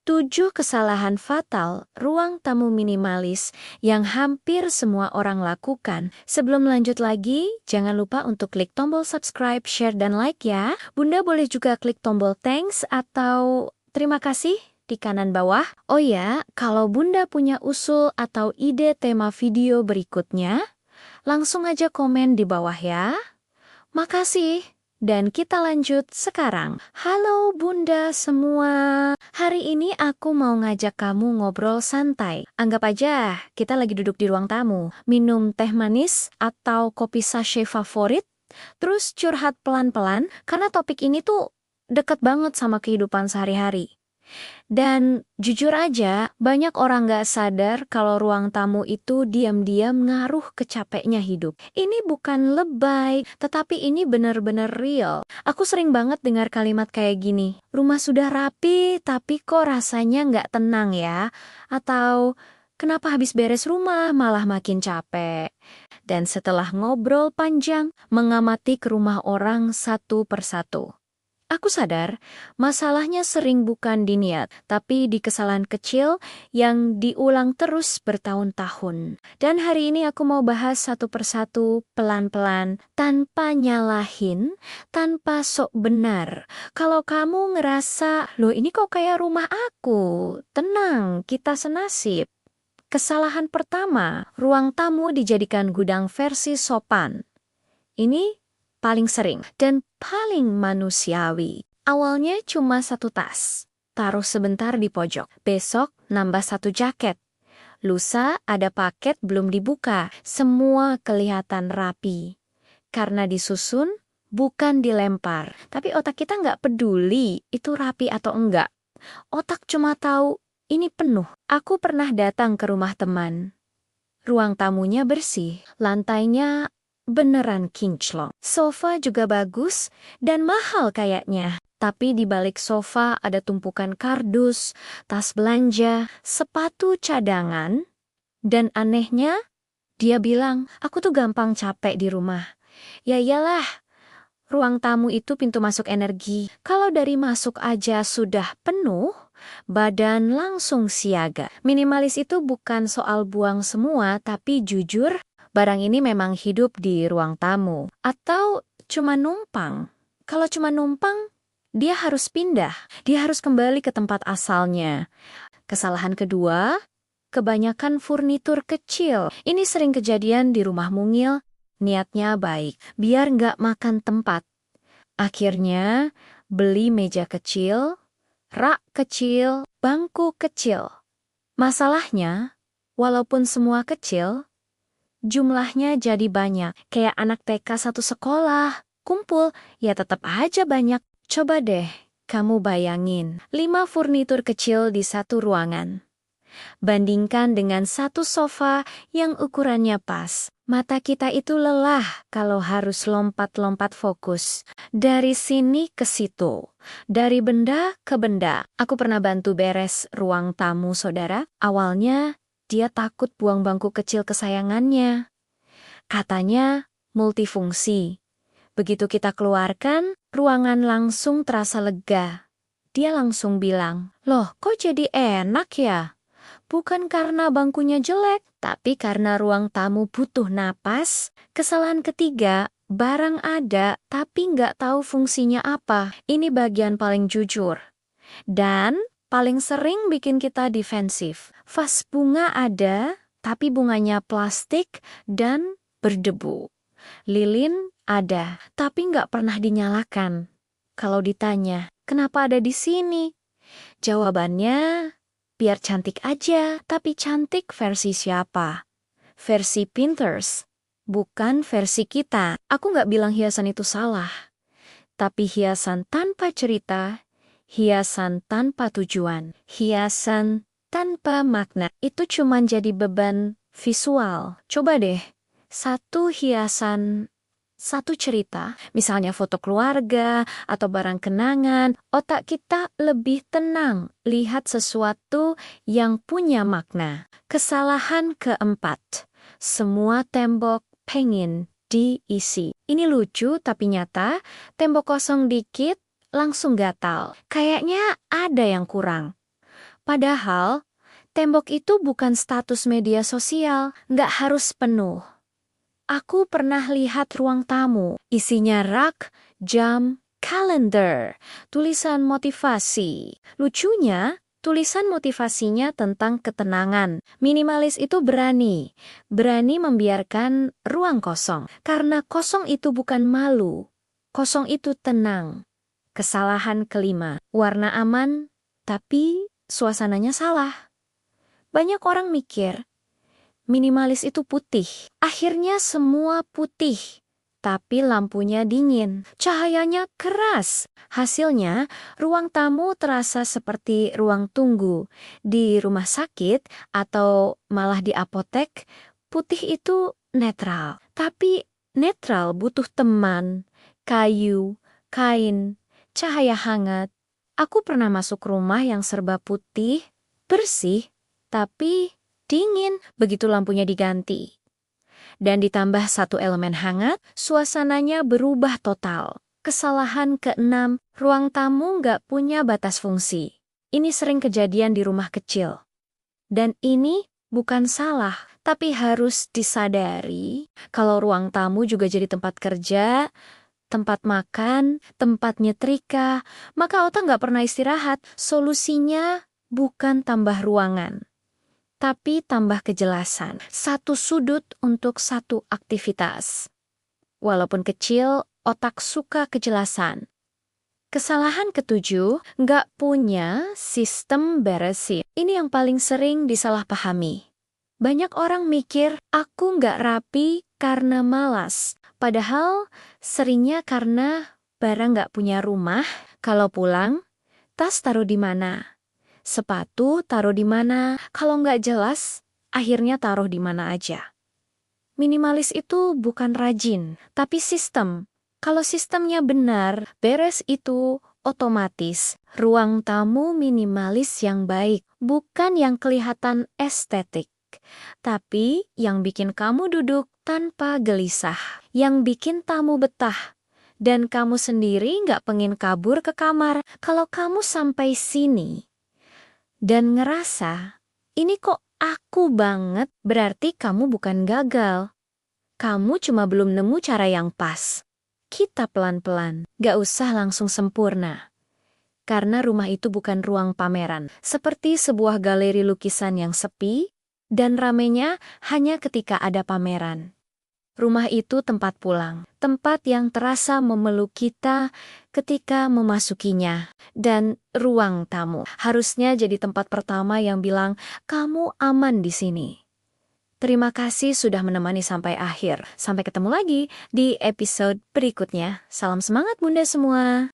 7 kesalahan fatal ruang tamu minimalis yang hampir semua orang lakukan. Sebelum lanjut lagi, jangan lupa untuk klik tombol subscribe, share, dan like ya. Bunda boleh juga klik tombol thanks atau terima kasih di kanan bawah. Oh ya, kalau Bunda punya usul atau ide tema video berikutnya, langsung aja komen di bawah ya. Makasih. Dan kita lanjut sekarang. Halo Bunda semua. Hari ini aku mau ngajak kamu ngobrol santai. Anggap aja kita lagi duduk di ruang tamu. Minum teh manis atau kopi sachet favorit. Terus curhat pelan-pelan karena topik ini tuh deket banget sama kehidupan sehari-hari. Dan jujur aja, banyak orang gak sadar kalau ruang tamu itu diam-diam ngaruh ke capeknya hidup. Ini bukan lebay, tetapi ini benar-benar real. Aku sering banget dengar kalimat kayak gini, rumah sudah rapi, tapi kok rasanya gak tenang ya? Atau, kenapa habis beres rumah malah makin capek? Dan setelah ngobrol panjang, mengamati ke rumah orang satu persatu, aku sadar, masalahnya sering bukan di niat, tapi di kesalahan kecil yang diulang terus bertahun-tahun. Dan hari ini aku mau bahas satu persatu, pelan-pelan, tanpa nyalahin, tanpa sok benar. Kalau kamu ngerasa, loh ini kok kayak rumah aku, tenang, kita senasib. Kesalahan pertama, ruang tamu dijadikan gudang versi sopan. Ini paling sering dan paling manusiawi. Awalnya cuma satu tas, taruh sebentar di pojok. Besok nambah satu jaket. Lusa ada paket belum dibuka, semua kelihatan rapi. Karena disusun, bukan dilempar. Tapi otak kita nggak peduli itu rapi atau enggak. Otak cuma tahu ini penuh. Aku pernah datang ke rumah teman. Ruang tamunya bersih, lantainya beneran kinclong. Sofa juga bagus dan mahal kayaknya. Tapi di balik sofa ada tumpukan kardus, tas belanja, sepatu cadangan. Dan anehnya, dia bilang, aku tuh gampang capek di rumah. Ya iyalah, ruang tamu itu pintu masuk energi. Kalau dari masuk aja sudah penuh, badan langsung siaga. Minimalis itu bukan soal buang semua, tapi jujur, barang ini memang hidup di ruang tamu. Atau cuma numpang. Kalau cuma numpang, dia harus pindah. Dia harus kembali ke tempat asalnya. Kesalahan kedua, kebanyakan furnitur kecil. Ini sering kejadian di rumah mungil, niatnya baik, biar nggak makan tempat. Akhirnya, beli meja kecil, rak kecil, bangku kecil. Masalahnya, walaupun semua kecil, jumlahnya jadi banyak. Kayak anak TK satu sekolah, kumpul, ya tetap aja banyak. Coba deh, kamu bayangin, 5 furnitur kecil di satu ruangan. Bandingkan dengan satu sofa yang ukurannya pas. Mata kita itu lelah kalau harus lompat-lompat fokus. Dari sini ke situ. Dari benda ke benda. Aku pernah bantu beres ruang tamu saudara. Awalnya, dia takut buang bangku kecil kesayangannya. Katanya multifungsi. Begitu kita keluarkan, ruangan langsung terasa lega. Dia langsung bilang, loh kok jadi enak ya? Bukan karena bangkunya jelek, tapi karena ruang tamu butuh napas. Kesalahan ketiga, barang ada tapi nggak tahu fungsinya apa. Ini bagian paling jujur. Dan paling sering bikin kita defensif. Vas bunga ada, tapi bunganya plastik dan berdebu. Lilin ada, tapi nggak pernah dinyalakan. Kalau ditanya, kenapa ada di sini? Jawabannya, biar cantik aja, tapi cantik versi siapa? Versi Pinterest, bukan versi kita. Aku nggak bilang hiasan itu salah. Tapi hiasan tanpa cerita, hiasan tanpa tujuan, hiasan tanpa makna, itu cuma jadi beban visual. Coba deh, satu hiasan, satu cerita, misalnya foto keluarga atau barang kenangan, otak kita lebih tenang lihat sesuatu yang punya makna. Kesalahan keempat, semua tembok pengen diisi. Ini lucu tapi nyata, tembok kosong dikit langsung gatal. Kayaknya ada yang kurang. Padahal, tembok itu bukan status media sosial, nggak harus penuh. Aku pernah lihat ruang tamu, isinya rak, jam, kalender, tulisan motivasi. Lucunya, tulisan motivasinya tentang ketenangan. Minimalis itu berani membiarkan ruang kosong. Karena kosong itu bukan malu, kosong itu tenang. Kesalahan kelima, warna aman, tapi suasananya salah. Banyak orang mikir, minimalis itu putih. Akhirnya semua putih. Tapi lampunya dingin, cahayanya keras. Hasilnya, ruang tamu terasa seperti ruang tunggu. Di rumah sakit atau malah di apotek, putih itu netral. Tapi netral butuh teman, kayu, kain, cahaya hangat. Aku pernah masuk rumah yang serba putih, bersih, tapi dingin begitu lampunya diganti. Dan ditambah satu elemen hangat, suasananya berubah total. Kesalahan keenam, ruang tamu nggak punya batas fungsi. Ini sering kejadian di rumah kecil. Dan ini bukan salah, tapi harus disadari kalau ruang tamu juga jadi tempat kerja, tempat makan, tempat nyetrika, maka otak nggak pernah istirahat. Solusinya bukan tambah ruangan, tapi tambah kejelasan. Satu sudut untuk satu aktivitas. Walaupun kecil, otak suka kejelasan. Kesalahan ketujuh, nggak punya sistem beresin. Ini yang paling sering disalahpahami. Banyak orang mikir, aku nggak rapi karena malas. Padahal seringnya karena barang nggak punya rumah. Kalau pulang, tas taruh di mana? Sepatu taruh di mana? Kalau nggak jelas, akhirnya taruh di mana aja. Minimalis itu bukan rajin, tapi sistem. Kalau sistemnya benar, beres itu otomatis. Ruang tamu minimalis yang baik, bukan yang kelihatan estetik, tapi yang bikin kamu duduk tanpa gelisah, yang bikin tamu betah. Dan kamu sendiri nggak pengen kabur ke kamar. Kalau kamu sampai sini dan ngerasa, ini kok aku banget, berarti kamu bukan gagal. Kamu cuma belum nemu cara yang pas. Kita pelan-pelan, gak usah langsung sempurna. Karena rumah itu bukan ruang pameran, seperti sebuah galeri lukisan yang sepi, dan ramenya hanya ketika ada pameran. Rumah itu tempat pulang, tempat yang terasa memeluk kita ketika memasukinya. Dan ruang tamu harusnya jadi tempat pertama yang bilang, kamu aman di sini. Terima kasih sudah menemani sampai akhir. Sampai ketemu lagi di episode berikutnya. Salam semangat Bunda semua.